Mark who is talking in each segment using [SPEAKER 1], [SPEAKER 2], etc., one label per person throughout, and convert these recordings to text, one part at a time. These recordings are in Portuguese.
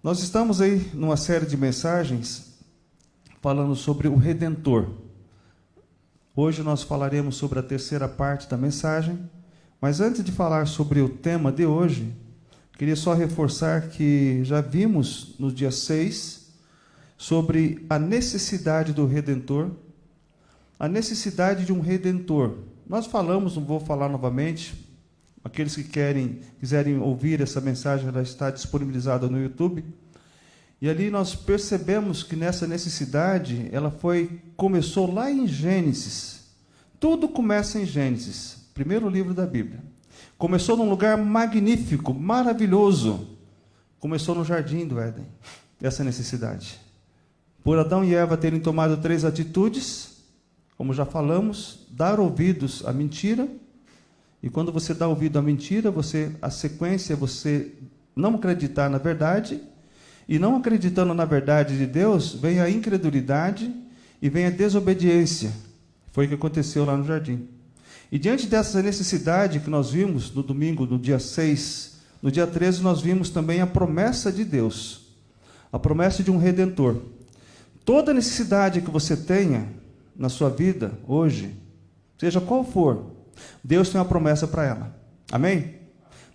[SPEAKER 1] Nós estamos aí numa série de mensagens falando sobre o Redentor. Hoje nós falaremos sobre a terceira parte da mensagem, mas antes de falar sobre o tema de hoje, queria só reforçar que já vimos no dia 6 sobre a necessidade do Redentor, a necessidade de um Redentor. Nós falamos, não vou falar novamente, aqueles que quiserem ouvir essa mensagem, ela está disponibilizada no YouTube. E ali nós percebemos que nessa necessidade, começou lá em Gênesis. Tudo começa em Gênesis, primeiro livro da Bíblia. Começou num lugar magnífico, maravilhoso. Começou no jardim do Éden, essa necessidade. Por Adão e Eva terem tomado 3 atitudes, como já falamos, dar ouvidos à mentira. E quando você dá ouvido à mentira, a sequência é você não acreditar na verdade. E não acreditando na verdade de Deus, vem a incredulidade e vem a desobediência. Foi o que aconteceu lá no jardim. E diante dessa necessidade que nós vimos no domingo, no dia 6, no dia 13, nós vimos também a promessa de Deus. A promessa de um Redentor. Toda necessidade que você tenha na sua vida, hoje, seja qual for, Deus tem uma promessa para ela. Amém?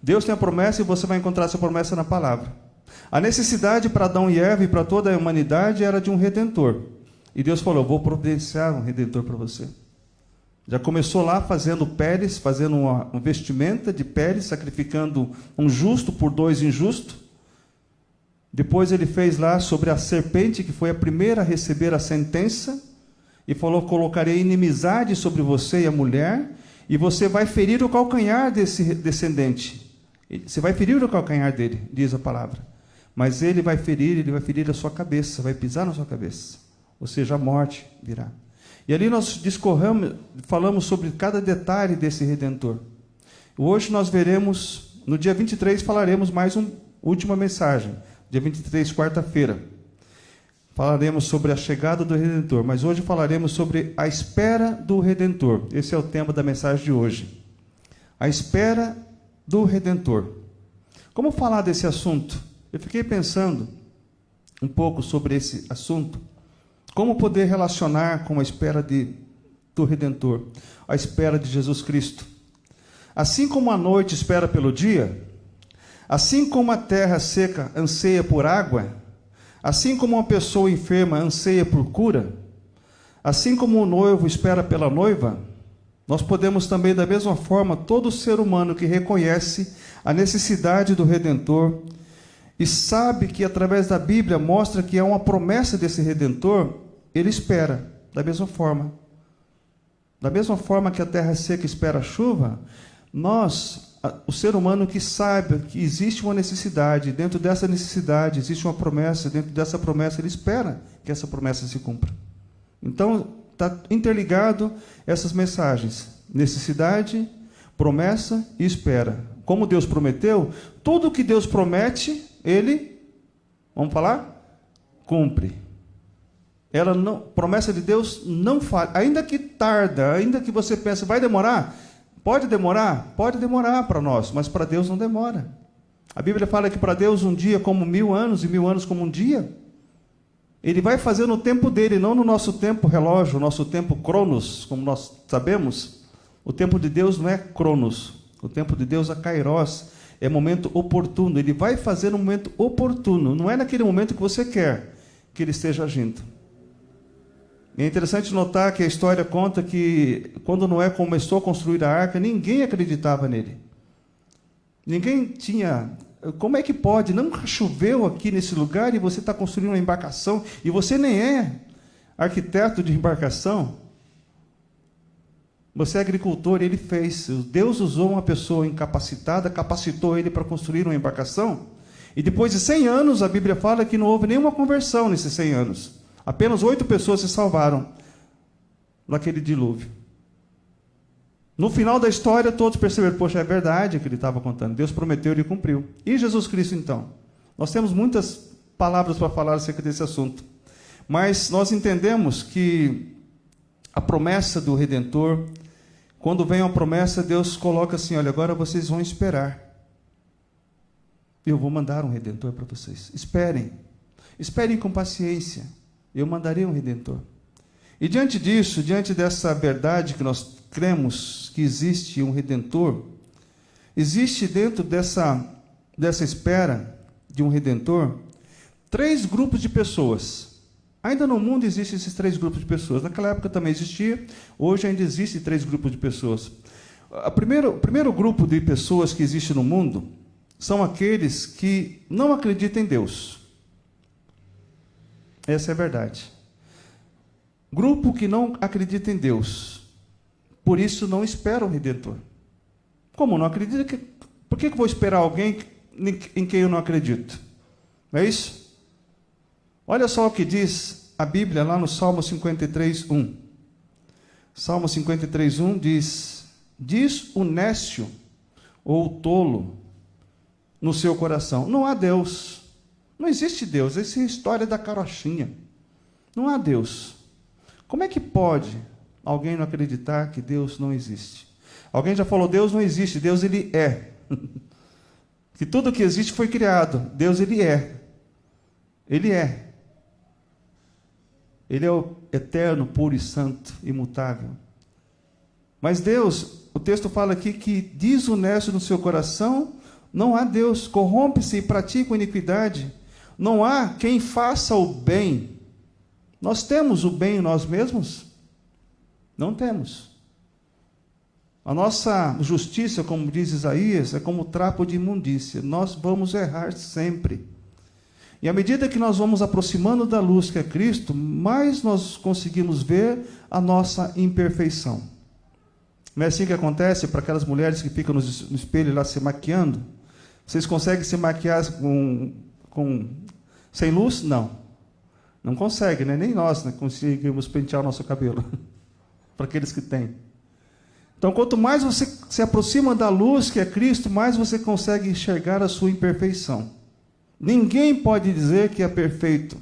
[SPEAKER 1] Deus tem a promessa e você vai encontrar essa promessa na palavra. A necessidade para Adão e Eva e para toda a humanidade era de um Redentor. E Deus falou, vou providenciar um Redentor para você. Já começou lá fazendo peles, fazendo uma vestimenta de peles, sacrificando um justo por 2 injustos. Depois ele fez lá sobre a serpente, que foi a primeira a receber a sentença, e falou, colocarei inimizade sobre você e a mulher, e você vai ferir o calcanhar desse descendente. Você vai ferir o calcanhar dele, diz a palavra. Mas ele vai ferir a sua cabeça, vai pisar na sua cabeça. Ou seja, a morte virá. E ali nós falamos sobre cada detalhe desse Redentor. Hoje nós veremos, no dia 23, falaremos mais uma última mensagem. Dia 23, quarta-feira. Falaremos sobre a chegada do Redentor, mas hoje falaremos sobre a espera do Redentor. Esse é o tema da mensagem de hoje. A espera do Redentor. Como falar desse assunto? Eu fiquei pensando um pouco sobre esse assunto. Como poder relacionar com a espera do Redentor, a espera de Jesus Cristo. Assim como a noite espera pelo dia, assim como a terra seca anseia por água, assim como uma pessoa enferma anseia por cura, assim como o noivo espera pela noiva, nós podemos também, da mesma forma, todo ser humano que reconhece a necessidade do Redentor e sabe que através da Bíblia mostra que é uma promessa desse Redentor, ele espera, da mesma forma. Da mesma forma que a terra seca espera a chuva, o ser humano que sabe que existe uma necessidade, dentro dessa necessidade existe uma promessa, dentro dessa promessa ele espera que essa promessa se cumpra. Então, está interligado essas mensagens, necessidade, promessa e espera. Como Deus prometeu, tudo que Deus promete, Ele, vamos falar? Cumpre. Promessa de Deus não falha. Ainda que tarda, ainda que você pense, vai demorar? Pode demorar? Pode demorar para nós, mas para Deus não demora. A Bíblia fala que para Deus um dia como 1000 anos e 1000 anos como um dia. Ele vai fazer no tempo dele, não no nosso tempo relógio, o nosso tempo cronos, como nós sabemos. O tempo de Deus não é cronos, o tempo de Deus é kairos, é momento oportuno. Ele vai fazer no momento oportuno, não é naquele momento que você quer que ele esteja agindo. É interessante notar que a história conta que quando Noé começou a construir a arca, ninguém acreditava nele. Ninguém tinha... Como é que pode? Nunca choveu aqui nesse lugar e você está construindo uma embarcação e você nem é arquiteto de embarcação. Você é agricultor e ele fez. Deus usou uma pessoa incapacitada, capacitou ele para construir uma embarcação. E depois de 100 anos, a Bíblia fala que não houve nenhuma conversão nesses 100 anos. Apenas 8 pessoas se salvaram naquele dilúvio. No final da história, todos perceberam, poxa, é verdade o que ele estava contando. Deus prometeu e ele cumpriu. E Jesus Cristo, então? Nós temos muitas palavras para falar acerca desse assunto. Mas nós entendemos que a promessa do Redentor, quando vem uma promessa, Deus coloca assim, olha, agora vocês vão esperar. eu vou mandar um Redentor para vocês. Esperem. Esperem com paciência. Eu mandarei um Redentor. E diante disso, diante dessa verdade que nós cremos que existe um Redentor, existe dentro dessa espera de um Redentor, 3 grupos de pessoas. Ainda no mundo existem esses 3 grupos de pessoas. Naquela época também existia, hoje ainda existem 3 grupos de pessoas. O primeiro grupo de pessoas que existe no mundo são aqueles que não acreditam em Deus. Essa é a verdade. Grupo que não acredita em Deus, por isso não espera o Redentor. Como não acredita? Por que eu vou esperar alguém em quem eu não acredito? Não é isso? Olha só o que diz a Bíblia lá no Salmo 53:1. Salmo 53:1 diz o nécio ou o tolo no seu coração: não há Deus. Não existe Deus. Essa é a história da carochinha. Não há Deus. Como é que pode alguém não acreditar que Deus não existe? Alguém já falou: Deus não existe. Deus, ele é. Que tudo que existe foi criado. Deus, ele é. Ele é. Ele é o eterno, puro e santo, imutável. Mas Deus, o texto fala aqui que diz o nécio no seu coração: não há Deus. Corrompe-se e pratica iniquidade. Não há quem faça o bem. Nós temos o bem em nós mesmos? Não temos. A nossa justiça, como diz Isaías, é como trapo de imundícia. Nós vamos errar sempre. E à medida que nós vamos aproximando da luz que é Cristo, mais nós conseguimos ver a nossa imperfeição. Não é assim que acontece para aquelas mulheres que ficam no espelho lá se maquiando? Vocês conseguem se maquiar sem luz? Não. Não consegue, né? Nem nós, né, conseguimos pentear o nosso cabelo. Para aqueles que têm. Então, quanto mais você se aproxima da luz que é Cristo, mais você consegue enxergar a sua imperfeição. Ninguém pode dizer que é perfeito.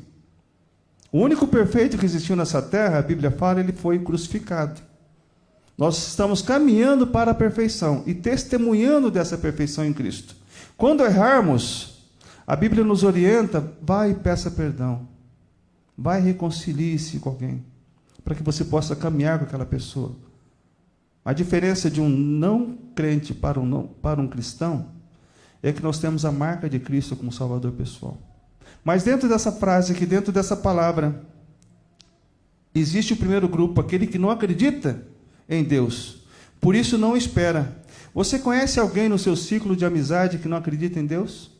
[SPEAKER 1] O único perfeito que existiu nessa terra, a Bíblia fala, ele foi crucificado. Nós estamos caminhando para a perfeição e testemunhando dessa perfeição em Cristo. Quando errarmos, a Bíblia nos orienta: vai e peça perdão. Vai e reconcilie-se com alguém, para que você possa caminhar com aquela pessoa. A diferença de um não crente para um cristão é que nós temos a marca de Cristo como Salvador pessoal. Mas dentro dessa frase aqui, dentro dessa palavra, existe o primeiro grupo, aquele que não acredita em Deus, por isso não espera. Você conhece alguém no seu ciclo de amizade que não acredita em Deus?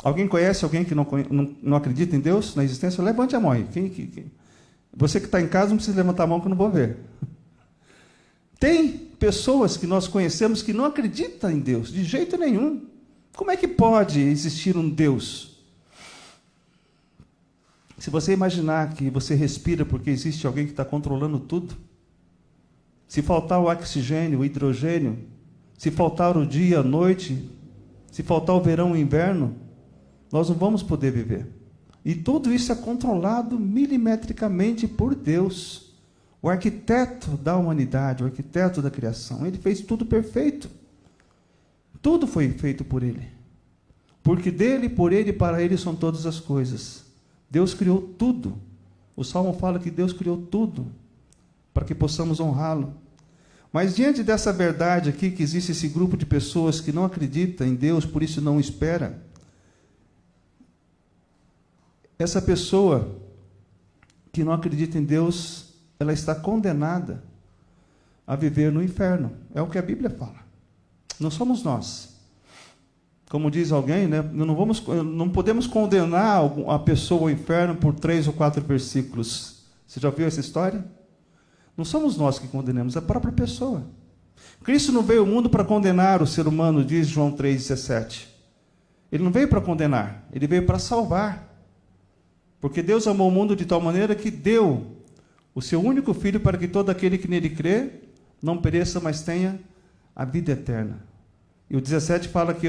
[SPEAKER 1] Alguém conhece alguém que não acredita em Deus, na existência? Levante a mão aí. Quem? Você que está em casa não precisa levantar a mão que eu não vou ver. Tem pessoas que nós conhecemos que não acreditam em Deus, de jeito nenhum. Como é que pode existir um Deus? Se você imaginar que você respira porque existe alguém que está controlando tudo, se faltar o oxigênio, o hidrogênio, se faltar o dia, a noite, se faltar o verão, o inverno, nós não vamos poder viver. E tudo isso é controlado milimetricamente por Deus, o arquiteto da humanidade, o arquiteto da criação. Ele fez tudo perfeito. Tudo foi feito por Ele. Porque dele, por Ele e para Ele são todas as coisas. Deus criou tudo. O Salmo fala que Deus criou tudo para que possamos honrá-lo. Mas diante dessa verdade aqui, que existe esse grupo de pessoas que não acreditam em Deus, por isso não espera, essa pessoa que não acredita em Deus, ela está condenada a viver no inferno. É o que a Bíblia fala. Não somos nós. Como diz alguém, né? Não podemos condenar a pessoa ao inferno por 3 ou 4 versículos. Você já ouviu essa história? Não somos nós que condenamos, é a própria pessoa. Cristo não veio ao mundo para condenar o ser humano, diz João 3,17. Ele não veio para condenar, ele veio para salvar. Porque Deus amou o mundo de tal maneira que deu o seu único Filho para que todo aquele que nele crê não pereça, mas tenha a vida eterna. E o 17 fala que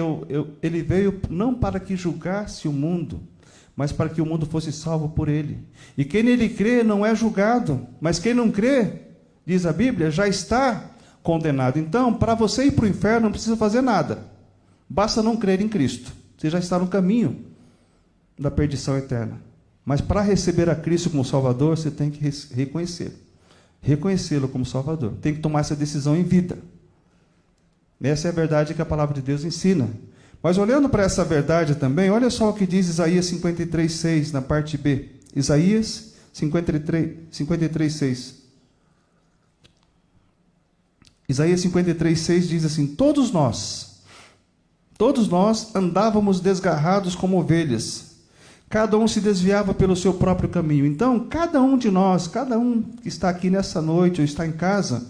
[SPEAKER 1] ele veio não para que julgasse o mundo, mas para que o mundo fosse salvo por ele. E quem nele crê não é julgado, mas quem não crê, diz a Bíblia, já está condenado. Então, para você ir para o inferno não precisa fazer nada. Basta não crer em Cristo. Você já está no caminho da perdição eterna. Mas para receber a Cristo como Salvador, você tem que reconhecê-lo como Salvador. Tem que tomar essa decisão em vida. Essa é a verdade que a palavra de Deus ensina. Mas olhando para essa verdade também, olha só o que diz Isaías 53:6, na parte B. Isaías 53:6. Isaías 53:6 diz assim: todos nós andávamos desgarrados como ovelhas, cada um se desviava pelo seu próprio caminho. Então, cada um de nós, cada um que está aqui nessa noite ou está em casa,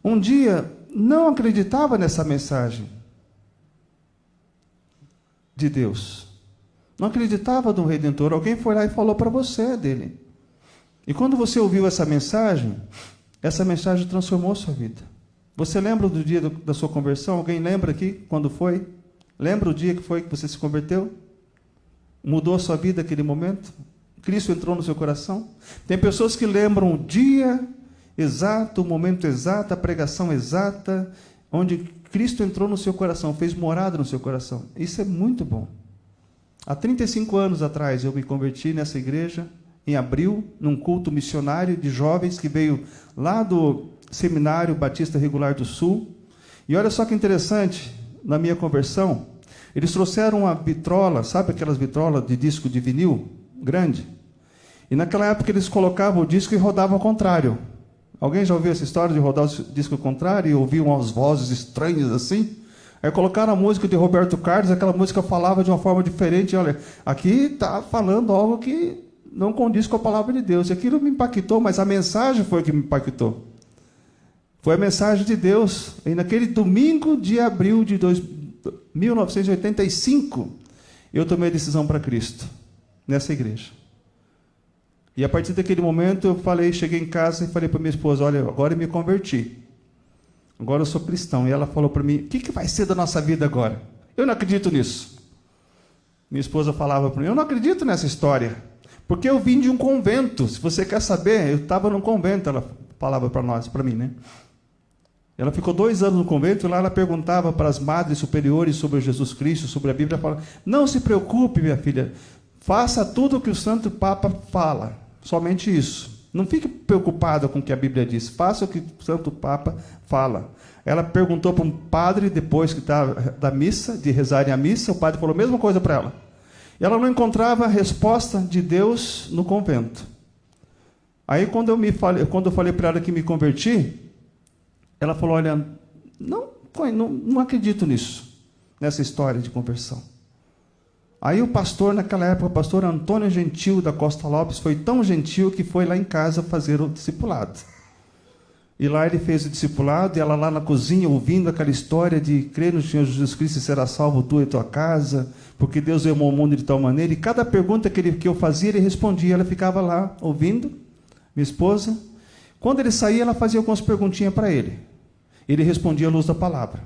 [SPEAKER 1] um dia não acreditava nessa mensagem de Deus. Não acreditava no Redentor. Alguém foi lá e falou para você dele. E quando você ouviu essa mensagem transformou a sua vida. Você lembra do dia da sua conversão? Alguém lembra aqui quando foi? Lembra o dia que foi que você se converteu? Mudou a sua vida naquele momento? Cristo entrou no seu coração? Tem pessoas que lembram o dia exato, o momento exato, a pregação exata, onde Cristo entrou no seu coração, fez morada no seu coração. Isso é muito bom. Há 35 anos atrás eu me converti nessa igreja, em abril, num culto missionário de jovens que veio lá do Seminário Batista Regular do Sul. E olha só que interessante, na minha conversão, eles trouxeram uma vitrola, sabe aquelas vitrolas de disco de vinil grande? E naquela época eles colocavam o disco e rodavam ao contrário. Alguém já ouviu essa história de rodar o disco ao contrário e ouvir umas vozes estranhas assim? Aí colocaram a música de Roberto Carlos, aquela música falava de uma forma diferente. Olha, aqui está falando algo que não condiz com a palavra de Deus. E aquilo me impactou, mas a mensagem foi o que me impactou. Foi a mensagem de Deus. E naquele domingo de abril de 1985, eu tomei a decisão para Cristo, nessa igreja. E a partir daquele momento eu cheguei em casa e falei para minha esposa: olha, agora eu me converti. Agora eu sou cristão. E ela falou para mim: o que vai ser da nossa vida agora? Eu não acredito nisso. Minha esposa falava para mim: eu não acredito nessa história. Porque eu vim de um convento. Se você quer saber, eu estava num convento. Ela falava para mim, né? Ela ficou 2 anos no convento, e lá ela perguntava para as madres superiores sobre Jesus Cristo, sobre a Bíblia. Ela falava: não se preocupe, minha filha, faça tudo o que o Santo Papa fala, somente isso. Não fique preocupada com o que a Bíblia diz, faça o que o Santo Papa fala. Ela perguntou para um padre, depois que estava da missa, de rezarem a missa, o padre falou a mesma coisa para ela. E ela não encontrava a resposta de Deus no convento. Aí quando eu falei para ela que me converti, ela falou: olha, não acredito nisso, nessa história de conversão. Aí o pastor, naquela época, o pastor Antônio Gentil da Costa Lopes, foi tão gentil que foi lá em casa fazer o discipulado. E lá ele fez o discipulado, e ela lá na cozinha, ouvindo aquela história de crer no Senhor Jesus Cristo e será salvo tu e tua casa, porque Deus amou o mundo de tal maneira. E cada pergunta que eu fazia, ele respondia. Ela ficava lá ouvindo, minha esposa. Quando ele saía, ela fazia algumas perguntinhas para ele. Ele respondia à luz da palavra.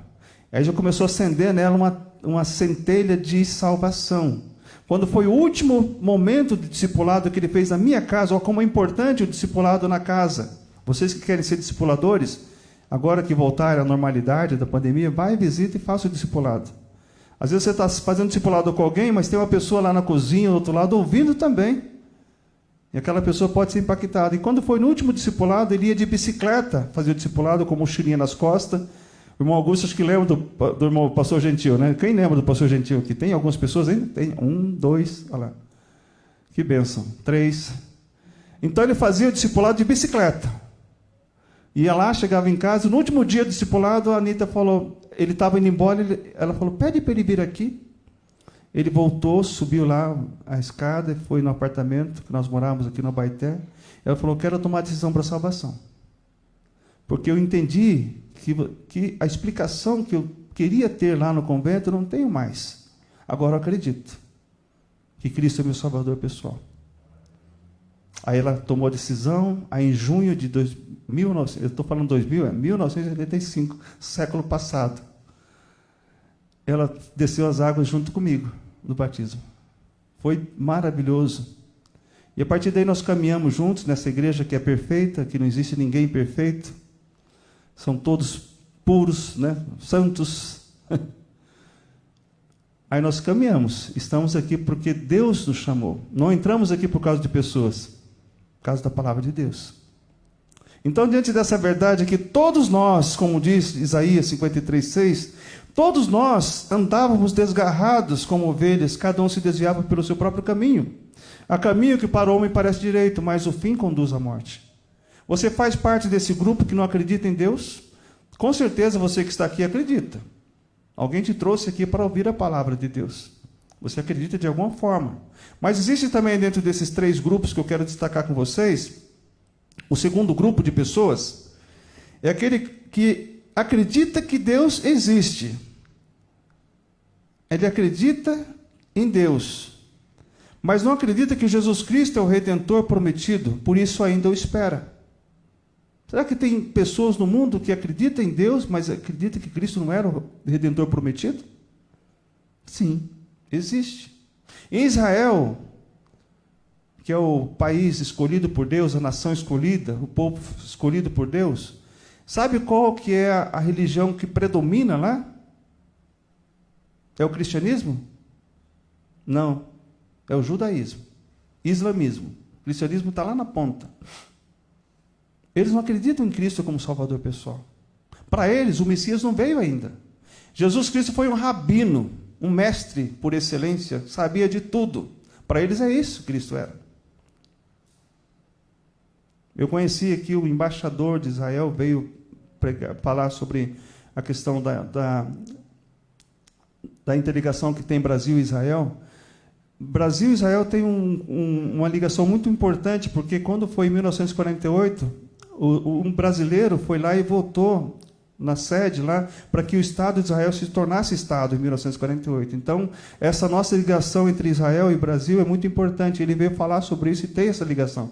[SPEAKER 1] Aí já começou a acender nela uma centelha de salvação. Quando foi o último momento de discipulado que ele fez na minha casa, olha como é importante o discipulado na casa. Vocês que querem ser discipuladores, agora que voltar à normalidade da pandemia, vai, visita e faça o discipulado. Às vezes você está fazendo discipulado com alguém, mas tem uma pessoa lá na cozinha, do outro lado, ouvindo também. E aquela pessoa pode ser impactada. E quando foi no último discipulado, ele ia de bicicleta fazer o discipulado com mochilinha nas costas. O irmão Augusto, acho que lembra do irmão Pastor Gentil, né? Quem lembra do Pastor Gentil aqui? Tem algumas pessoas ainda? Tem. 1, 2, olha lá. Que bênção. 3. Então ele fazia o discipulado de bicicleta. Ia lá, chegava em casa. No último dia do discipulado, a Anitta falou, ele estava indo embora, ela falou: pede para ele vir aqui. Ele voltou, subiu lá a escada, foi no apartamento que nós morávamos aqui no Abaeté. Ela falou: quero tomar decisão para a salvação. Porque eu entendi que a explicação que eu queria ter lá no convento, eu não tenho mais. Agora eu acredito que Cristo é meu Salvador pessoal. Aí ela tomou a decisão, aí em junho de 1900, eu estou falando 1985, século passado. Ela desceu as águas junto comigo no batismo. Foi maravilhoso. E a partir daí nós caminhamos juntos nessa igreja que é perfeita, que não existe ninguém perfeito. São todos puros, né? Santos. aí nós caminhamos. Estamos aqui porque Deus nos chamou. Não entramos aqui por causa de pessoas, por causa da palavra de Deus. Então, diante dessa verdade que todos nós, como diz Isaías 53:6, todos nós andávamos desgarrados como ovelhas, cada um se desviava pelo seu próprio caminho. Há caminho que para o homem parece direito, mas o fim conduz à morte. Você faz parte desse grupo que não acredita em Deus? Com certeza você que está aqui acredita. Alguém te trouxe aqui para ouvir a palavra de Deus. Você acredita de alguma forma. Mas existe também dentro desses 3 grupos que eu quero destacar com vocês, o segundo grupo de pessoas é aquele que acredita que Deus existe. Ele acredita em Deus, mas não acredita que Jesus Cristo é o Redentor prometido, por isso ainda o espera. Será que tem pessoas no mundo que acreditam em Deus, mas acreditam que Cristo não era o Redentor prometido? Sim, existe. Em Israel, que é o país escolhido por Deus, a nação escolhida, o povo escolhido por Deus, sabe qual que é a religião que predomina lá? É o cristianismo? Não, é o judaísmo, islamismo. O cristianismo está lá na ponta. Eles não acreditam em Cristo como Salvador pessoal. Para eles, o Messias não veio ainda. Jesus Cristo foi um rabino, um mestre por excelência, sabia de tudo. Para eles é isso que Cristo era. Eu conheci aqui o embaixador de Israel, veio falar sobre a questão da interligação que tem Brasil e Israel. Brasil e Israel têm uma ligação muito importante, porque quando foi em 1948, um brasileiro foi lá e votou na sede lá para que o Estado de Israel se tornasse Estado em 1948. Então, essa nossa ligação entre Israel e Brasil é muito importante. Ele veio falar sobre isso e tem essa ligação.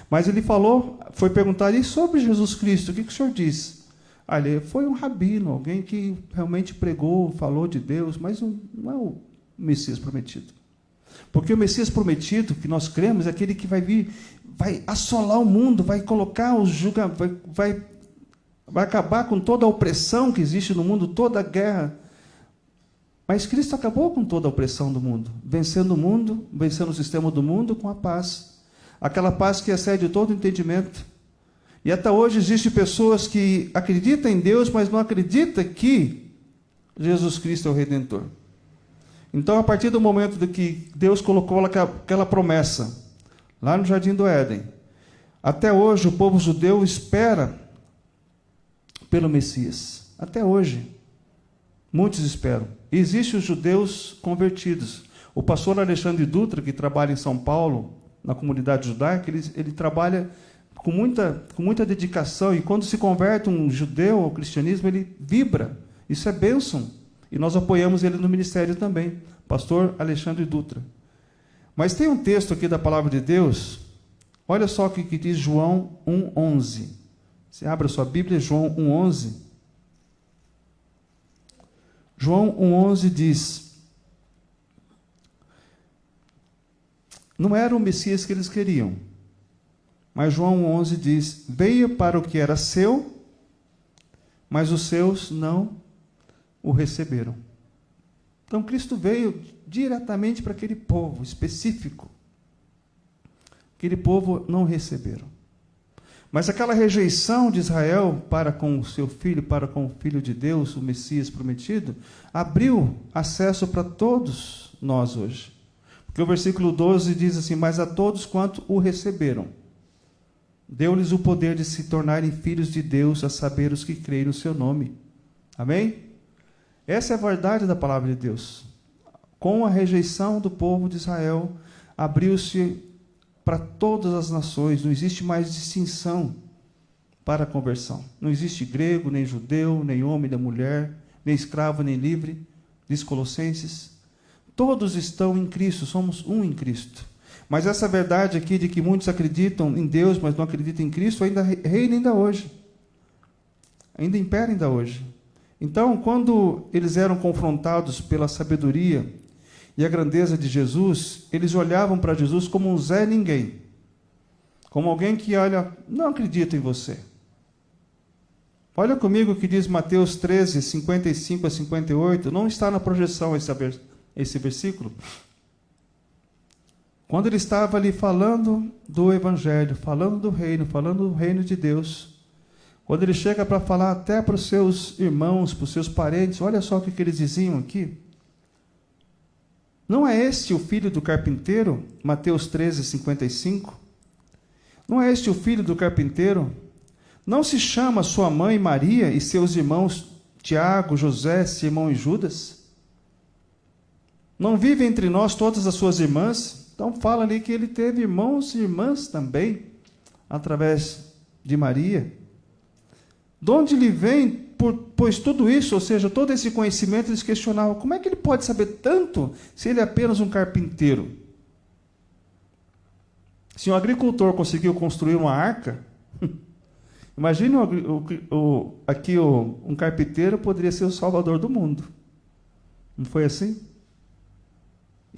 [SPEAKER 1] Mas ele falou, foi perguntar, e sobre Jesus Cristo, o que o senhor diz? Ele foi um rabino, alguém que realmente pregou, falou de Deus, mas não é o Messias prometido. Porque o Messias prometido, que nós cremos, é aquele que vai vir, vai assolar o mundo, vai colocar os julgamentos, vai acabar com toda a opressão que existe no mundo, toda a guerra. Mas Cristo acabou com toda a opressão do mundo, vencendo o mundo, vencendo o sistema do mundo com a paz. Aquela paz que excede todo entendimento. E até hoje existem pessoas que acreditam em Deus, mas não acreditam que Jesus Cristo é o Redentor. Então, a partir do momento de que Deus colocou aquela promessa, lá no Jardim do Éden, até hoje o povo judeu espera pelo Messias. Até hoje. Muitos esperam. E existem os judeus convertidos. O pastor Alexandre Dutra, que trabalha em São Paulo, na comunidade judaica, ele trabalha com muita dedicação, e quando se converte um judeu ao cristianismo, ele vibra. Isso é bênção. E nós apoiamos ele no ministério também, pastor Alexandre Dutra. Mas tem um texto aqui da palavra de Deus, olha só o que diz João 1,11. Você abre a sua Bíblia, João 1,11. João 1,11 diz: não era o Messias que eles queriam, mas João 1,11 diz: veio para o que era seu, mas os seus não o receberam. Então Cristo veio diretamente para aquele povo específico. Aquele povo não receberam. Mas aquela rejeição de Israel para com o seu filho, para com o Filho de Deus, o Messias prometido, abriu acesso para todos nós hoje. Porque o versículo 12 diz assim: mas a todos quanto o receberam, deu-lhes o poder de se tornarem filhos de Deus, a saber, os que creem no seu nome. Amém? Essa é a verdade da palavra de Deus. Com a rejeição do povo de Israel, abriu-se para todas as nações, não existe mais distinção para a conversão. Não existe grego, nem judeu, nem homem, nem mulher, nem escravo, nem livre, diz Colossenses. Todos estão em Cristo, somos um em Cristo. Mas essa verdade aqui de que muitos acreditam em Deus, mas não acreditam em Cristo, ainda reina ainda hoje. Ainda impera ainda hoje. Então, quando eles eram confrontados pela sabedoria e a grandeza de Jesus, eles olhavam para Jesus como um Zé Ninguém. Como alguém que, olha, não acredita em você. Olha comigo o que diz Mateus 13, 55 a 58. Não está na projeção esse versículo? Quando ele estava ali falando do Evangelho, falando do reino de Deus, quando ele chega para falar até para os seus irmãos, para os seus parentes, olha só o que eles diziam aqui. Não é este o filho do carpinteiro? Mateus 13, 55. Não é este o filho do carpinteiro? Não se chama sua mãe Maria e seus irmãos Tiago, José, Simão e Judas? Não vive entre nós todas as suas irmãs? Então fala ali que ele teve irmãos e irmãs também, através de Maria. De onde lhe vem, pois tudo isso, ou seja, todo esse conhecimento, eles questionavam, como é que ele pode saber tanto se ele é apenas um carpinteiro? Se um agricultor conseguiu construir uma arca, imagine aqui um carpinteiro poderia ser o salvador do mundo. Não foi assim?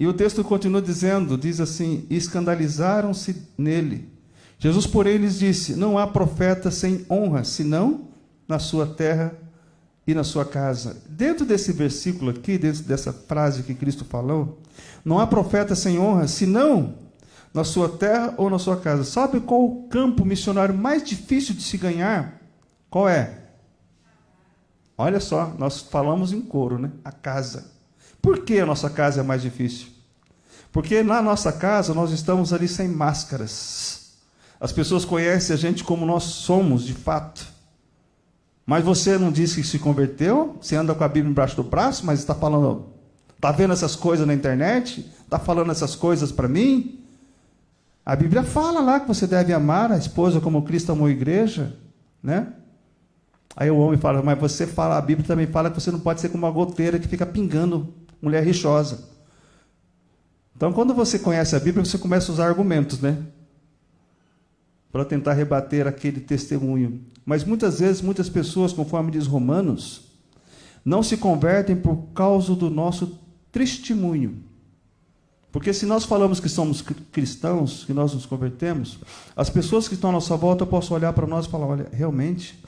[SPEAKER 1] E o texto continua dizendo, diz assim, escandalizaram-se nele. Jesus, porém, lhes disse, não há profeta sem honra, senão na sua terra e na sua casa. Dentro desse versículo aqui, dentro dessa frase que Cristo falou, não há profeta sem honra, senão na sua terra ou na sua casa. Sabe qual o campo missionário mais difícil de se ganhar? Qual é? Olha só, nós falamos em coro, né? A casa. Por que a nossa casa é mais difícil? Porque na nossa casa nós estamos ali sem máscaras. As pessoas conhecem a gente como nós somos, de fato. Mas você não disse que se converteu? Você anda com a Bíblia embaixo do braço, mas está falando, está vendo essas coisas na internet? Está falando essas coisas para mim? A Bíblia fala lá que você deve amar a esposa como Cristo amou a igreja, né? Aí o homem fala, mas você fala, a Bíblia também fala que você não pode ser como uma goteira que fica pingando, mulher rixosa. Então, quando você conhece a Bíblia, você começa a usar argumentos, né? Para tentar rebater aquele testemunho. Mas muitas vezes, muitas pessoas, conforme diz Romanos, não se convertem por causa do nosso testemunho. Porque se nós falamos que somos cristãos, que nós nos convertemos, as pessoas que estão à nossa volta possam olhar para nós e falar, olha, realmente,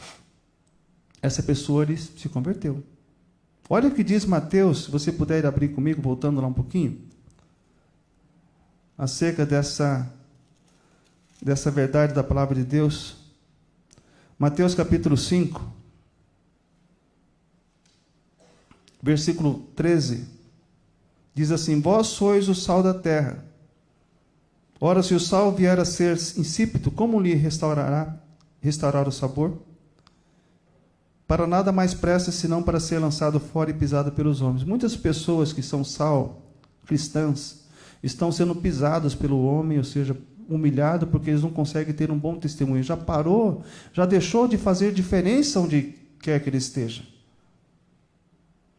[SPEAKER 1] essa pessoa ali se converteu. Olha o que diz Mateus, se você puder abrir comigo, voltando lá um pouquinho, acerca dessa verdade da palavra de Deus. Mateus capítulo 5, versículo 13, diz assim, vós sois o sal da terra. Ora, se o sal vier a ser insípido, como lhe restaurar o sabor? Para nada mais presta, senão para ser lançado fora e pisado pelos homens. Muitas pessoas que são sal, cristãs, estão sendo pisadas pelo homem, ou seja, humilhado porque eles não conseguem ter um bom testemunho. Já parou, já deixou de fazer diferença onde quer que ele esteja.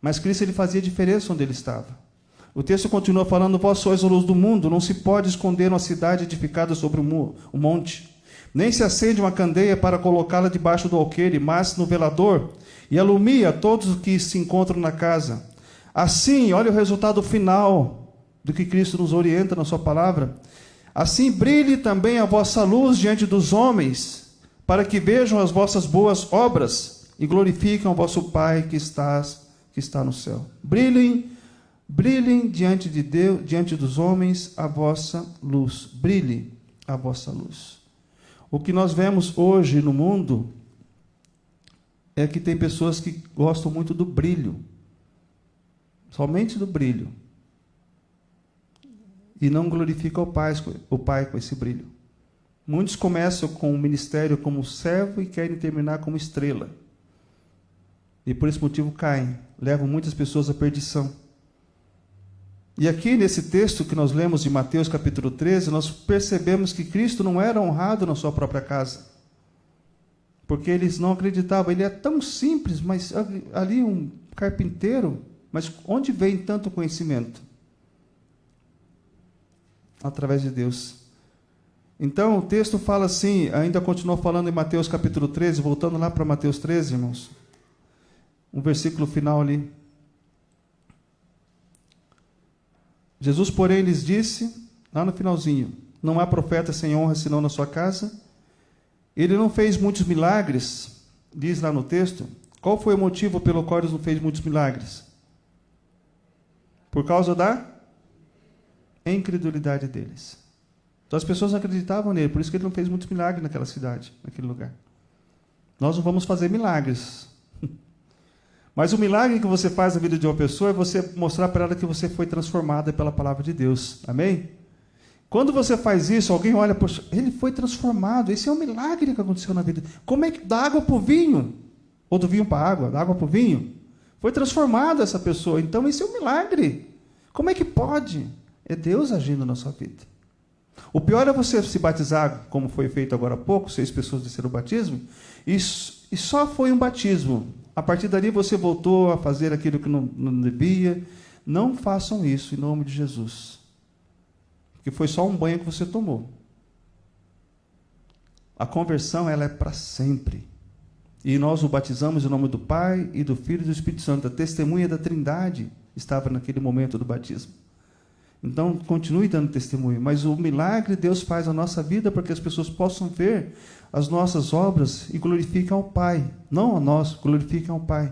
[SPEAKER 1] Mas Cristo, ele fazia diferença onde ele estava. O texto continua falando, vós sois a luz do mundo, não se pode esconder uma cidade edificada sobre um monte. Nem se acende uma candeia para colocá-la debaixo do alqueire, mas no velador, e alumia todos os que se encontram na casa. Assim, olha o resultado final do que Cristo nos orienta na sua palavra. Assim brilhe também a vossa luz diante dos homens, para que vejam as vossas boas obras e glorifiquem o vosso Pai que está no céu. Brilhem diante de Deus, diante dos homens, a vossa luz. Brilhe a vossa luz. O que nós vemos hoje no mundo é que tem pessoas que gostam muito do brilho, somente do brilho, e não glorificam o Pai com esse brilho. Muitos começam com o ministério como servo e querem terminar como estrela. E por esse motivo caem, levam muitas pessoas à perdição. E aqui nesse texto que nós lemos de Mateus capítulo 13, nós percebemos que Cristo não era honrado na sua própria casa. Porque eles não acreditavam, ele é tão simples, mas ali um carpinteiro, mas onde vem tanto conhecimento? Através de Deus. Então o texto fala assim, ainda continua falando em Mateus capítulo 13, voltando lá para Mateus 13, irmãos. Um versículo final ali. Jesus, porém, lhes disse, lá no finalzinho, não há profeta sem honra senão na sua casa. Ele não fez muitos milagres, diz lá no texto. Qual foi o motivo pelo qual ele não fez muitos milagres? Por causa da incredulidade deles. Então as pessoas não acreditavam nele, por isso que ele não fez muitos milagres naquela cidade, naquele lugar. Nós não vamos fazer milagres. Mas o milagre que você faz na vida de uma pessoa é você mostrar para ela que você foi transformada pela palavra de Deus. Amém? Quando você faz isso, alguém olha, poxa, ele foi transformado. Esse é um milagre que aconteceu na vida. Como é que da água para o vinho? Ou do vinho para a água, da água para o vinho? Foi transformada essa pessoa. Então, esse é um milagre. Como é que pode? É Deus agindo na sua vida. O pior é você se batizar, como foi feito agora há pouco, 6 pessoas desceram o batismo, e só foi um batismo. A partir dali você voltou a fazer aquilo que não devia. Não façam isso em nome de Jesus. Porque foi só um banho que você tomou. A conversão, ela é para sempre. E nós o batizamos em nome do Pai, e do Filho e do Espírito Santo. A testemunha da Trindade estava naquele momento do batismo. Então, continue dando testemunho. Mas o milagre Deus faz na nossa vida para que as pessoas possam ver as nossas obras e glorifiquem ao Pai. Não a nós, glorifiquem ao Pai.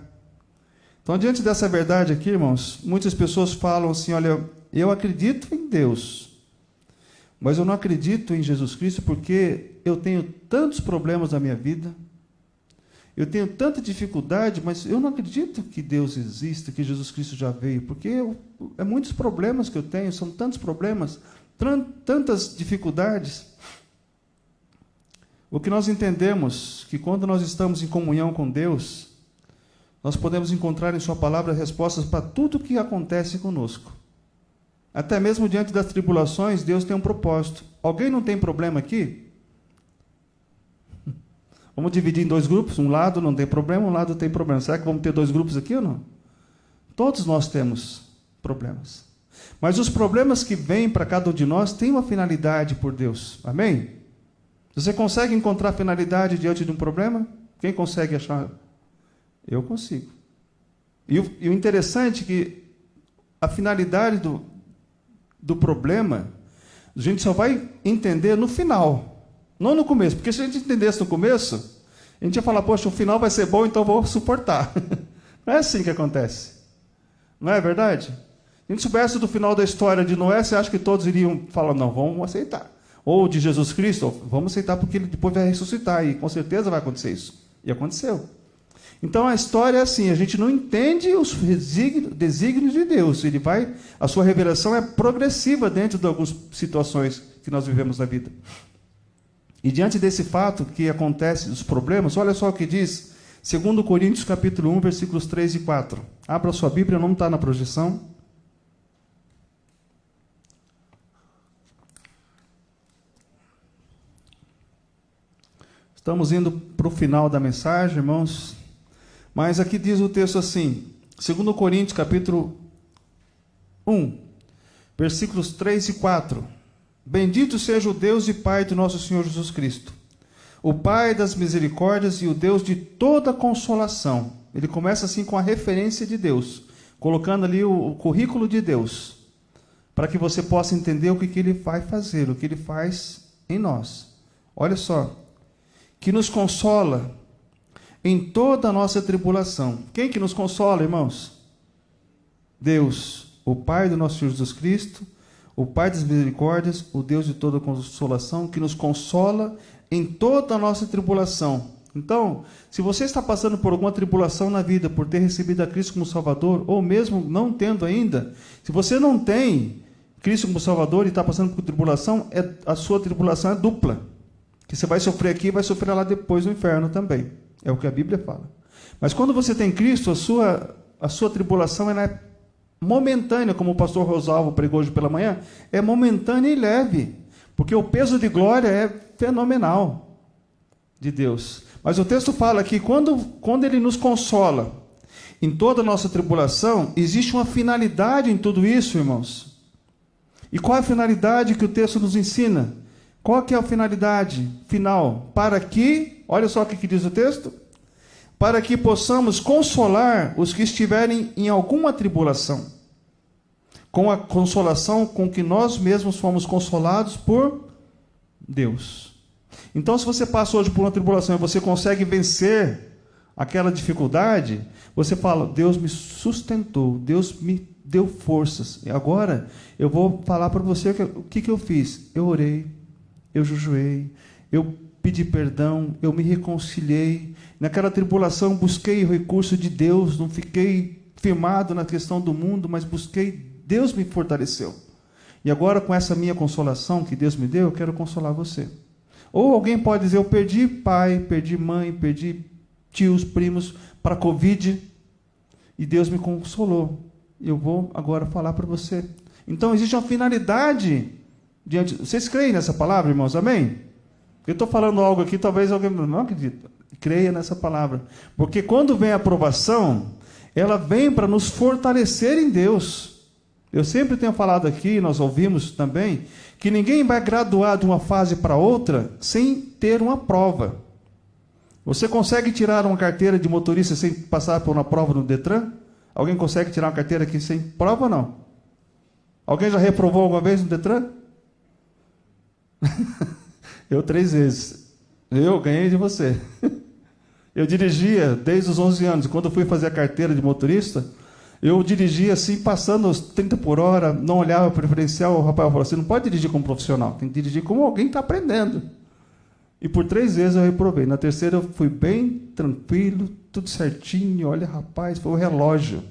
[SPEAKER 1] Então, diante dessa verdade aqui, irmãos, muitas pessoas falam assim, olha, eu acredito em Deus, mas eu não acredito em Jesus Cristo porque eu tenho tantos problemas na minha vida, eu tenho tanta dificuldade, mas eu não acredito que Deus exista, que Jesus Cristo já veio, porque é muitos problemas que eu tenho, são tantos problemas, tantas dificuldades. O que nós entendemos, que quando nós estamos em comunhão com Deus, nós podemos encontrar em sua palavra respostas para tudo o que acontece conosco. Até mesmo diante das tribulações, Deus tem um propósito. Alguém não tem problema aqui? Vamos dividir em 2 grupos, um lado não tem problema, um lado tem problema. Será que vamos ter 2 grupos aqui ou não? Todos nós temos problemas. Mas os problemas que vêm para cada um de nós têm uma finalidade por Deus. Amém? Você consegue encontrar finalidade diante de um problema? Quem consegue achar? Eu consigo. E o interessante é que a finalidade do problema, a gente só vai entender no final. Não no começo, porque se a gente entendesse no começo, a gente ia falar, poxa, o final vai ser bom, então eu vou suportar. Não é assim que acontece. Não é verdade? Se a gente soubesse do final da história de Noé, você acha que todos iriam falar, não, vamos aceitar. Ou de Jesus Cristo, vamos aceitar porque ele depois vai ressuscitar, e com certeza vai acontecer isso. E aconteceu. Então a história é assim, a gente não entende os desígnios de Deus. A sua revelação é progressiva dentro de algumas situações que nós vivemos na vida. E diante desse fato que acontece, os problemas, olha só o que diz 2 Coríntios capítulo 1, versículos 3 e 4. Abra a sua Bíblia, não está na projeção. Estamos indo para o final da mensagem, irmãos. Mas aqui diz o texto assim, 2 Coríntios capítulo 1, versículos 3 e 4. Bendito seja o Deus e Pai do nosso Senhor Jesus Cristo, o Pai das misericórdias e o Deus de toda consolação. Ele começa assim com a referência de Deus, colocando ali o currículo de Deus, para que você possa entender o que Ele vai fazer, o que Ele faz em nós. Olha só, que nos consola em toda a nossa tribulação. Quem que nos consola, irmãos? Deus, o Pai do nosso Senhor Jesus Cristo, o Pai das misericórdias, o Deus de toda consolação, que nos consola em toda a nossa tribulação. Então, se você está passando por alguma tribulação na vida, por ter recebido a Cristo como Salvador, ou mesmo não tendo ainda, se você não tem Cristo como Salvador e está passando por tribulação, a sua tribulação é dupla. Que você vai sofrer aqui e vai sofrer lá depois no inferno também. É o que a Bíblia fala. Mas quando você tem Cristo, a sua tribulação ela é momentânea, como o pastor Rosalvo pregou hoje pela manhã, é momentânea e leve, porque o peso de glória é fenomenal de Deus. Mas o texto fala que quando Ele nos consola em toda a nossa tribulação, existe uma finalidade em tudo isso, irmãos. E qual é a finalidade que o texto nos ensina? Qual que é a finalidade final? Para que, olha só o que diz o texto, para que possamos consolar os que estiverem em alguma tribulação, com a consolação com que nós mesmos fomos consolados por Deus. Então, se você passa hoje por uma tribulação e você consegue vencer aquela dificuldade, você fala, Deus me sustentou, Deus me deu forças. E agora eu vou falar para você o que eu fiz. Eu orei, eu jejuei, eu pedi perdão, eu me reconciliei. Naquela tribulação busquei o recurso de Deus, não fiquei firmado na questão do mundo, mas busquei, Deus me fortaleceu. E agora, com essa minha consolação que Deus me deu, eu quero consolar você. Ou alguém pode dizer, eu perdi pai, perdi mãe, perdi tios, primos para a Covid, e Deus me consolou. Eu vou agora falar para você. Então, existe uma finalidade diante. Vocês creem nessa palavra, irmãos? Amém? Eu estou falando algo aqui, talvez alguém não acredite. Creia nessa palavra. Porque quando vem a aprovação, ela vem para nos fortalecer em Deus. Eu sempre tenho falado aqui, nós ouvimos também, que ninguém vai graduar de uma fase para outra sem ter uma prova. Você consegue tirar uma carteira de motorista sem passar por uma prova no Detran? Alguém consegue tirar uma carteira aqui sem prova ou não? Alguém já reprovou alguma vez no Detran? Eu 3 vezes. Eu ganhei de você. Eu dirigia desde os 11 anos. Quando eu fui fazer a carteira de motorista, eu dirigia assim, passando os 30 por hora, não olhava preferencial. O rapaz falou assim, não pode dirigir como profissional, tem que dirigir como alguém que está aprendendo. E por 3 vezes eu reprovei. Na terceira eu fui bem tranquilo, tudo certinho. Olha, rapaz, foi o relógio.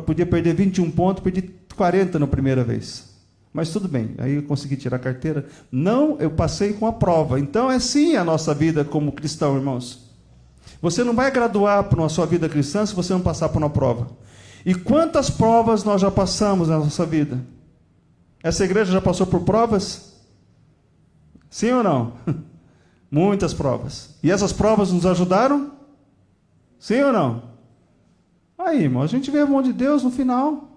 [SPEAKER 1] Podia perder 21 pontos, perdi 40 na primeira vez. Mas tudo bem, aí eu consegui tirar a carteira. Não, eu passei com a prova. Então é assim a nossa vida como cristão, irmãos. Você não vai graduar para a sua vida cristã se você não passar por uma prova. E quantas provas nós já passamos na nossa vida? Essa igreja já passou por provas? Sim ou não? Muitas provas. E essas provas nos ajudaram? Sim ou não? Aí, irmão, a gente vê a mão de Deus no final.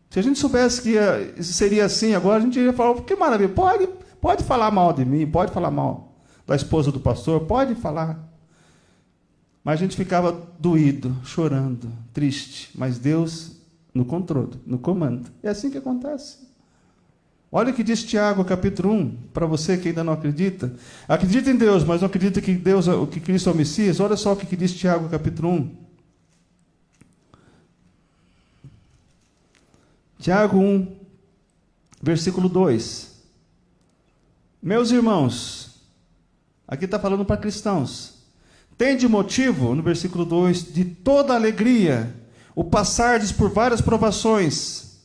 [SPEAKER 1] Se a gente soubesse que seria assim agora, a gente iria falar, que maravilha, pode falar mal de mim, pode falar mal da esposa do pastor, pode falar. Mas a gente ficava doído, chorando, triste. Mas Deus no controle, no comando. É assim que acontece. Olha o que diz Tiago, capítulo 1, para você que ainda não acredita. Acredita em Deus, mas não acredita que que Cristo é o Messias. Olha só o que diz Tiago, capítulo 1. Tiago 1, versículo 2. Meus irmãos, aqui está falando para cristãos. Tende motivo, no versículo 2, de toda alegria, o passardes por várias provações.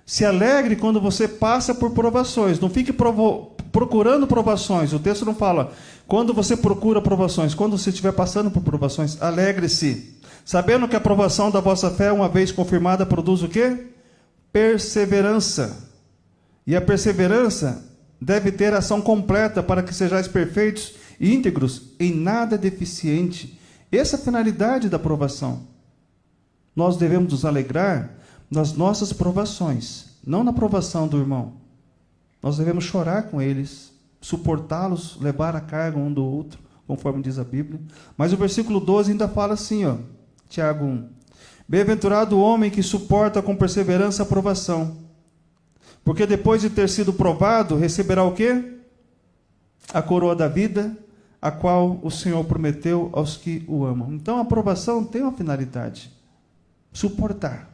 [SPEAKER 1] Se alegre quando você passa por provações. Não fique procurando provações. O texto não fala quando você procura provações. Quando você estiver passando por provações, alegre-se. Sabendo que a provação da vossa fé, uma vez confirmada, produz o quê? Perseverança. E a perseverança deve ter ação completa para que sejais perfeitos e íntegros, em nada deficiente. Essa é a finalidade da provação. Nós devemos nos alegrar nas nossas provações, não na provação do irmão. Nós devemos chorar com eles, suportá-los, levar a carga um do outro, conforme diz a Bíblia. Mas o versículo 12 ainda fala assim, Tiago 1. Bem-aventurado o homem que suporta com perseverança a provação, porque depois de ter sido provado, receberá o quê? A coroa da vida, a qual o Senhor prometeu aos que o amam. Então a aprovação tem uma finalidade: suportar.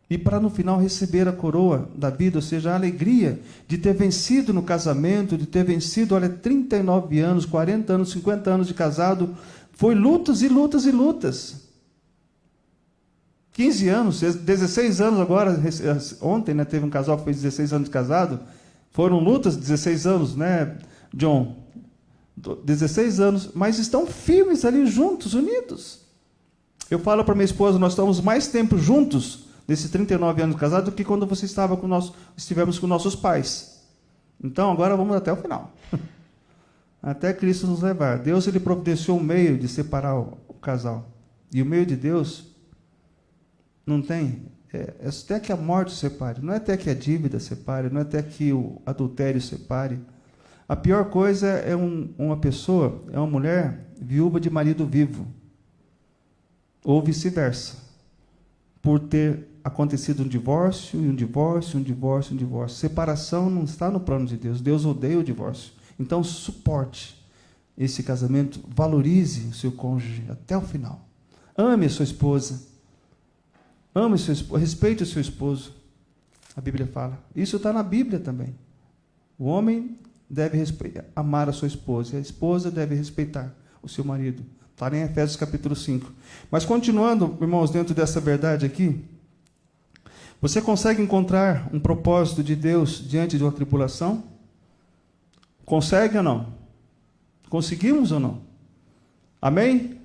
[SPEAKER 1] E para no final receber a coroa da vida, ou seja, a alegria de ter vencido no casamento, de ter vencido, 39 anos, 40 anos, 50 anos de casado, foi lutas e lutas e lutas. 15 anos, 16 anos agora, ontem, teve um casal que fez 16 anos de casado, foram lutas, 16 anos, John? 16 anos, mas estão firmes ali juntos, unidos. Eu falo para minha esposa, nós estamos mais tempo juntos, nesses 39 anos de casado, do que quando você estivemos com nossos pais. Então, agora vamos até o final. Até Cristo nos levar. Deus, ele providenciou um meio de separar o casal. E o meio de Deus não tem, até que a morte separe, não é até que a dívida separe, não é até que o adultério separe. A pior coisa é uma pessoa, é uma mulher viúva de marido vivo, ou vice-versa, por ter acontecido um divórcio, e um divórcio, um divórcio, um divórcio. Separação não está no plano de Deus. Deus odeia o divórcio. Então, suporte. esse casamento, valorize o seu cônjuge até o final. Ame a sua esposa. Ame o seu esposo, respeite o seu esposo. A Bíblia fala. Isso está na Bíblia também. O homem deve amar a sua esposa, e a esposa deve respeitar o seu marido. Está em Efésios capítulo 5. Mas continuando, irmãos, dentro dessa verdade aqui, você consegue encontrar um propósito de Deus diante de uma tribulação? Consegue ou não? Conseguimos ou não? Amém?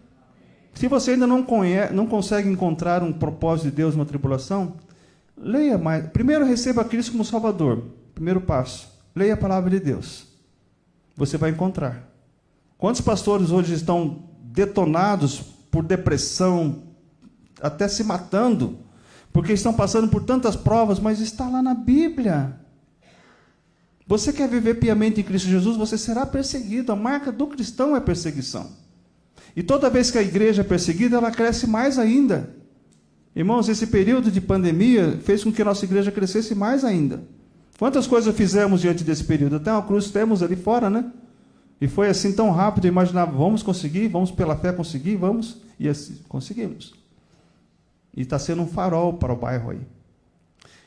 [SPEAKER 1] Se você ainda não consegue encontrar um propósito de Deus numa tribulação, leia mais. Primeiro, receba Cristo como Salvador. Primeiro passo. Leia a palavra de Deus. Você vai encontrar. Quantos pastores hoje estão detonados por depressão, até se matando, porque estão passando por tantas provas, mas está lá na Bíblia. Você quer viver piamente em Cristo Jesus, você será perseguido. A marca do cristão é perseguição. E toda vez que a igreja é perseguida, ela cresce mais ainda. Irmãos, esse período de pandemia fez com que a nossa igreja crescesse mais ainda. Quantas coisas fizemos diante desse período? Até uma cruz temos ali fora, né? E foi assim tão rápido, eu imaginava, vamos conseguir, vamos pela fé conseguir, vamos. E assim, conseguimos. E está sendo um farol para o bairro aí.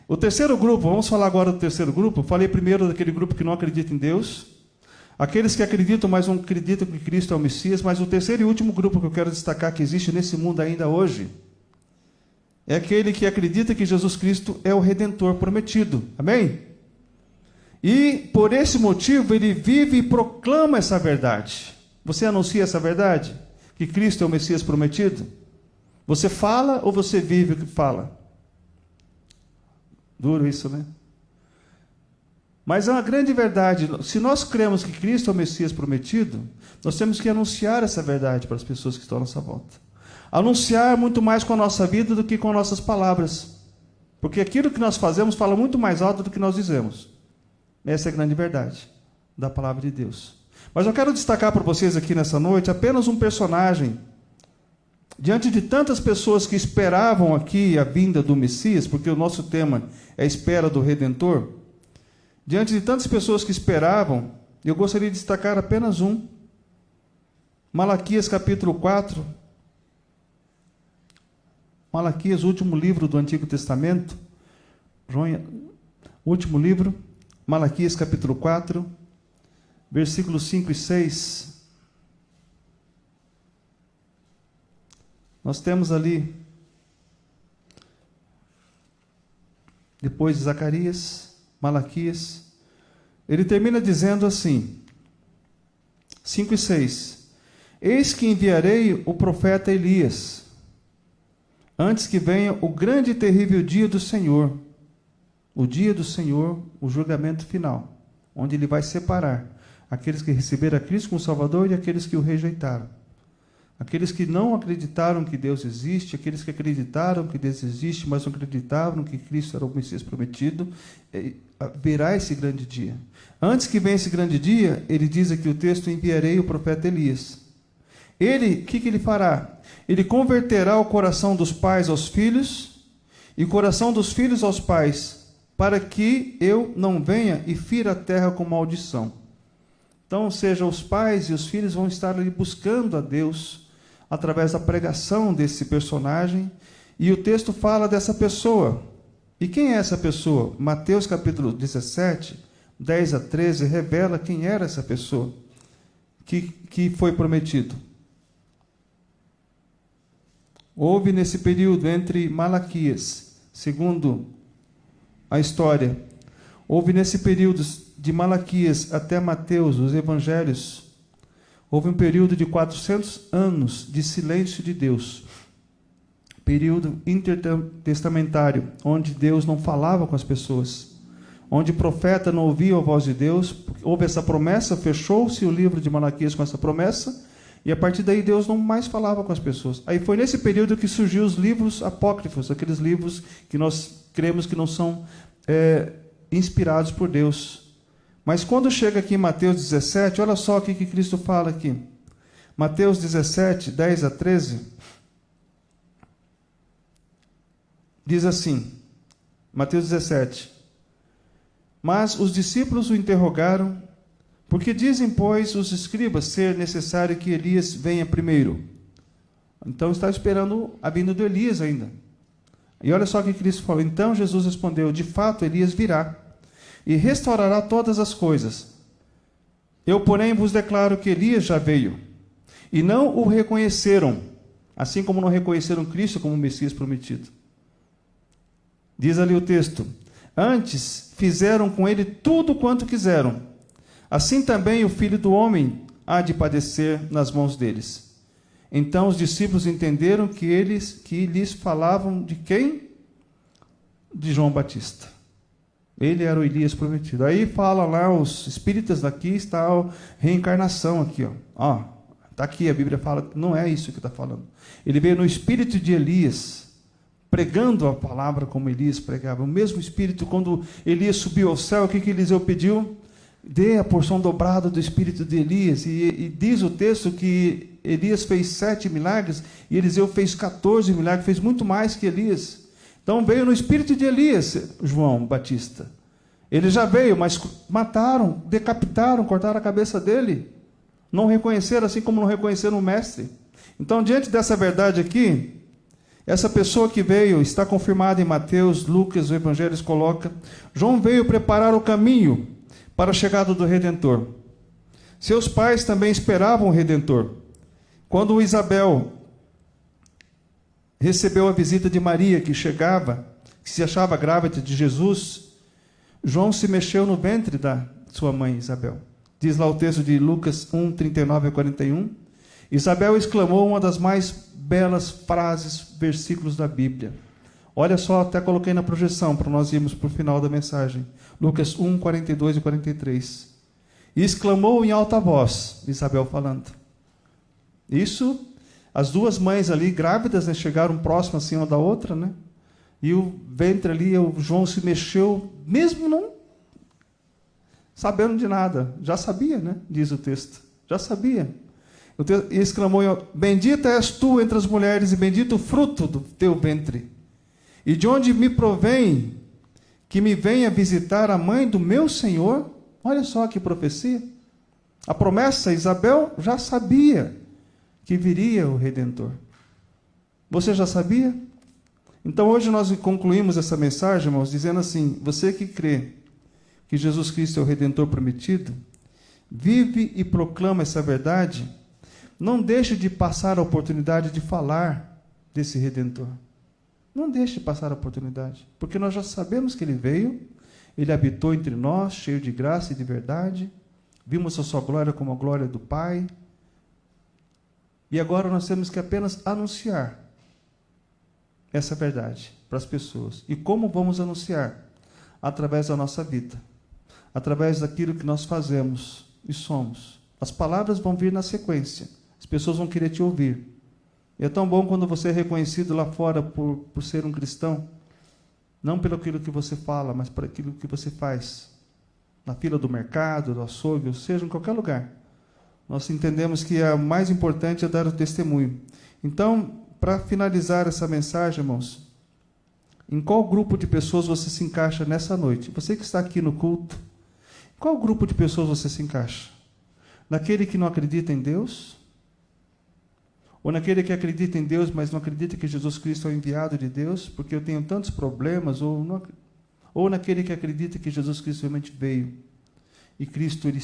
[SPEAKER 1] O terceiro grupo, vamos falar agora do terceiro grupo. Eu falei primeiro daquele grupo que não acredita em Deus. Aqueles que acreditam, mas não acreditam que Cristo é o Messias. Mas o terceiro e último grupo que eu quero destacar que existe nesse mundo ainda hoje é aquele que acredita que Jesus Cristo é o Redentor prometido. Amém? E por esse motivo ele vive e proclama essa verdade. Você anuncia essa verdade? Que Cristo é o Messias prometido? Você fala ou você vive o que fala? Duro isso, né? Mas é uma grande verdade. Se nós cremos que Cristo é o Messias prometido, nós temos que anunciar essa verdade para as pessoas que estão à nossa volta. Anunciar muito mais com a nossa vida do que com nossas palavras. Porque aquilo que nós fazemos fala muito mais alto do que nós dizemos. Essa é a grande verdade da palavra de Deus. Mas eu quero destacar para vocês aqui nessa noite apenas um personagem. Diante de tantas pessoas que esperavam aqui a vinda do Messias, porque o nosso tema é a espera do Redentor. Diante de tantas pessoas que esperavam, eu gostaria de destacar apenas um. Malaquias capítulo 4. Malaquias, o último livro do Antigo Testamento. Último livro. Malaquias capítulo 4, versículos 5 e 6. Nós temos ali, depois de Zacarias, Malaquias, ele termina dizendo assim, 5 e 6. Eis que enviarei o profeta Elias, antes que venha o grande e terrível dia do Senhor. O dia do Senhor, o julgamento final, onde ele vai separar aqueles que receberam a Cristo como Salvador e aqueles que o rejeitaram. Aqueles que não acreditaram que Deus existe, aqueles que acreditaram que Deus existe, mas não acreditavam que Cristo era o Messias prometido, virá esse grande dia. Antes que venha esse grande dia, ele diz aqui o texto, enviarei o profeta Elias. Ele, o que ele fará? Ele converterá o coração dos pais aos filhos e o coração dos filhos aos pais, para que eu não venha e fira a terra com maldição. Então, ou seja, os pais e os filhos vão estar ali buscando a Deus através da pregação desse personagem, e o texto fala dessa pessoa. E quem é essa pessoa? Mateus capítulo 17, 10 a 13, revela quem era essa pessoa que foi prometido. Houve nesse período entre Malaquias, segundo a história, houve nesse período de Malaquias até Mateus, os evangelhos, houve um período de 400 anos de silêncio de Deus. Período intertestamentário, onde Deus não falava com as pessoas, onde o profeta não ouvia a voz de Deus. Houve essa promessa, fechou-se o livro de Malaquias com essa promessa, e a partir daí Deus não mais falava com as pessoas. Aí foi nesse período que surgiu os livros apócrifos, aqueles livros que nós cremos que não são inspirados por Deus. Mas quando chega aqui em Mateus 17, olha só o que Cristo fala aqui. Mateus 17, 10 a 13, diz assim, Mateus 17, mas os discípulos o interrogaram, Porque dizem, pois, os escribas ser necessário que Elias venha primeiro. Então está esperando a vinda de Elias ainda. E olha só o que Cristo falou. Então Jesus respondeu: de fato, Elias virá e restaurará todas as coisas. Eu, porém, vos declaro que Elias já veio, e não o reconheceram, assim como não reconheceram Cristo como o Messias prometido. Diz ali o texto: antes fizeram com ele tudo quanto quiseram. Assim também o Filho do Homem há de padecer nas mãos deles. Então os discípulos entenderam que lhes falavam de quem? De João Batista. Ele era o Elias prometido. Aí fala lá, os espíritas daqui, está a reencarnação aqui. Ó, está aqui, a Bíblia fala, não é isso que está falando. Ele veio no espírito de Elias, pregando a palavra como Elias pregava. O mesmo espírito, quando Elias subiu ao céu, o que Eliseu pediu? Dê a porção dobrada do espírito de Elias. E diz o texto que Elias fez 7 milagres e Eliseu fez 14 milagres, fez muito mais que Elias. Então veio no espírito de Elias, João Batista. Ele já veio, mas mataram, decapitaram, cortaram a cabeça dele. Não reconheceram, assim como não reconheceram o mestre. Então, diante dessa verdade aqui, essa pessoa que veio, está confirmada em Mateus, Lucas, o Evangelho coloca, João veio preparar o caminho para a chegada do Redentor. Seus pais também esperavam o Redentor. Quando Isabel recebeu a visita de Maria, que se achava grávida de Jesus, João se mexeu no ventre da sua mãe Isabel. Diz lá o texto de Lucas 1, 39 a 41. Isabel exclamou uma das mais belas frases, versículos da Bíblia. Olha só, até coloquei na projeção para nós irmos para o final da mensagem. Lucas 1, 42 e 43. E exclamou em alta voz, Isabel falando. Isso, as duas mães ali grávidas, né, chegaram próximas assim uma da outra, né? E o ventre ali, o João se mexeu, mesmo não sabendo de nada. Já sabia, né? Diz o texto. Já sabia. E exclamou: bendita és tu entre as mulheres, e bendito o fruto do teu ventre. E de onde me provém que me venha visitar a mãe do meu Senhor? Olha só que profecia. A promessa, Isabel já sabia que viria o Redentor. Você já sabia? Então hoje nós concluímos essa mensagem, irmãos, dizendo assim: você que crê que Jesus Cristo é o Redentor prometido, vive e proclama essa verdade, não deixe de passar a oportunidade de falar desse Redentor. Não deixe de passar a oportunidade, porque nós já sabemos que Ele veio, Ele habitou entre nós, cheio de graça e de verdade, vimos a sua glória como a glória do Pai, e agora nós temos que apenas anunciar essa verdade para as pessoas. E como vamos anunciar? Através da nossa vida, através daquilo que nós fazemos e somos. As palavras vão vir na sequência, as pessoas vão querer te ouvir. E é tão bom quando você é reconhecido lá fora por ser um cristão, não pelo aquilo que você fala, mas por aquilo que você faz. Na fila do mercado, do açougue, ou seja, em qualquer lugar. Nós entendemos que o mais importante é dar o testemunho. Então, para finalizar essa mensagem, irmãos, em qual grupo de pessoas você se encaixa nessa noite? Você que está aqui no culto, em qual grupo de pessoas você se encaixa? Naquele que não acredita em Deus? Ou naquele que acredita em Deus, mas não acredita que Jesus Cristo é o enviado de Deus, porque eu tenho tantos problemas? Ou naquele que acredita que Jesus Cristo realmente veio, e Cristo ele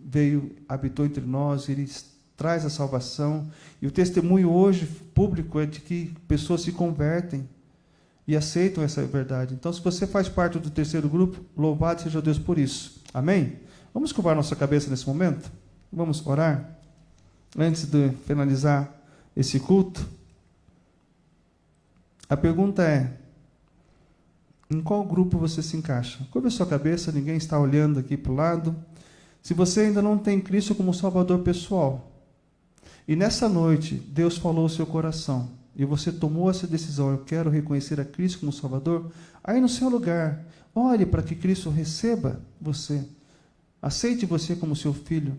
[SPEAKER 1] veio, habitou entre nós, Ele traz a salvação, e o testemunho hoje público é de que pessoas se convertem e aceitam essa verdade. Então, se você faz parte do terceiro grupo, louvado seja Deus por isso. Amém? Vamos curvar nossa cabeça nesse momento? Vamos orar? Antes de finalizar esse culto, a pergunta é: em qual grupo você se encaixa? Curva a sua cabeça, ninguém está olhando aqui para o lado. Se você ainda não tem Cristo como Salvador pessoal, e nessa noite Deus falou ao seu coração, e você tomou essa decisão: eu quero reconhecer a Cristo como Salvador, aí no seu lugar, ore para que Cristo receba você, aceite você como seu filho,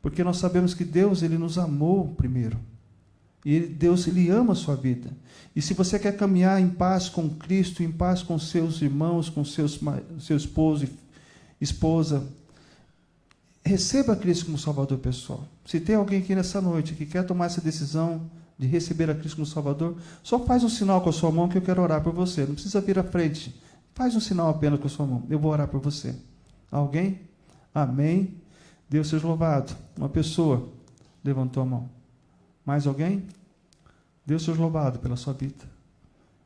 [SPEAKER 1] porque nós sabemos que Deus ele nos amou primeiro, e Deus ele ama a sua vida. E se você quer caminhar em paz com Cristo, em paz com seus irmãos, com seu esposo e esposa, receba Cristo como Salvador pessoal. Se tem alguém aqui nessa noite que quer tomar essa decisão de receber a Cristo como Salvador, só faz um sinal com a sua mão que eu quero orar por você. Não precisa vir à frente. Faz um sinal apenas com a sua mão. Eu vou orar por você. Alguém? Amém. Deus seja louvado. Uma pessoa levantou a mão. Mais alguém? Deus seja louvado pela sua vida.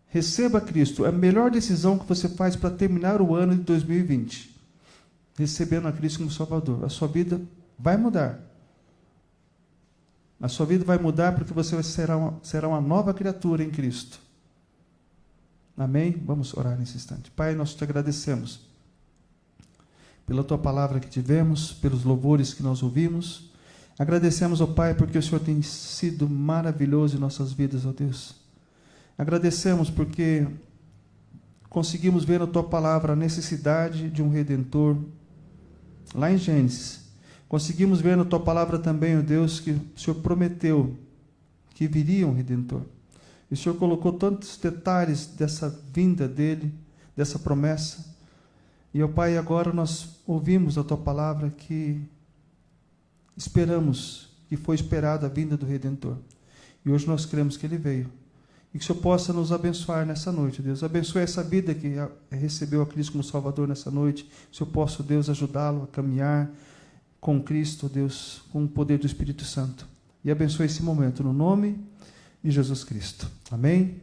[SPEAKER 1] Receba Cristo. É a melhor decisão que você faz para terminar o ano de 2020. Recebendo a Cristo como Salvador. A sua vida vai mudar. A sua vida vai mudar porque você será uma nova criatura em Cristo. Amém? Vamos orar nesse instante. Pai, nós te agradecemos pela tua palavra que tivemos, pelos louvores que nós ouvimos. Agradecemos, ó Pai, porque o Senhor tem sido maravilhoso em nossas vidas, ó Deus. Agradecemos porque conseguimos ver na tua palavra a necessidade de um Redentor. Lá em Gênesis, conseguimos ver na tua palavra também, ó Deus, que o Senhor prometeu que viria um Redentor. E o Senhor colocou tantos detalhes dessa vinda dele, dessa promessa. E, ó Pai, agora nós ouvimos a tua palavra que esperamos, que foi esperada a vinda do Redentor. E hoje nós cremos que ele veio. E que o Senhor possa nos abençoar nessa noite, Deus. Abençoe essa vida que recebeu a Cristo como Salvador nessa noite. Que o Senhor possa, Deus, ajudá-lo a caminhar com Cristo, Deus, com o poder do Espírito Santo. E abençoe esse momento no nome de Jesus Cristo. Amém?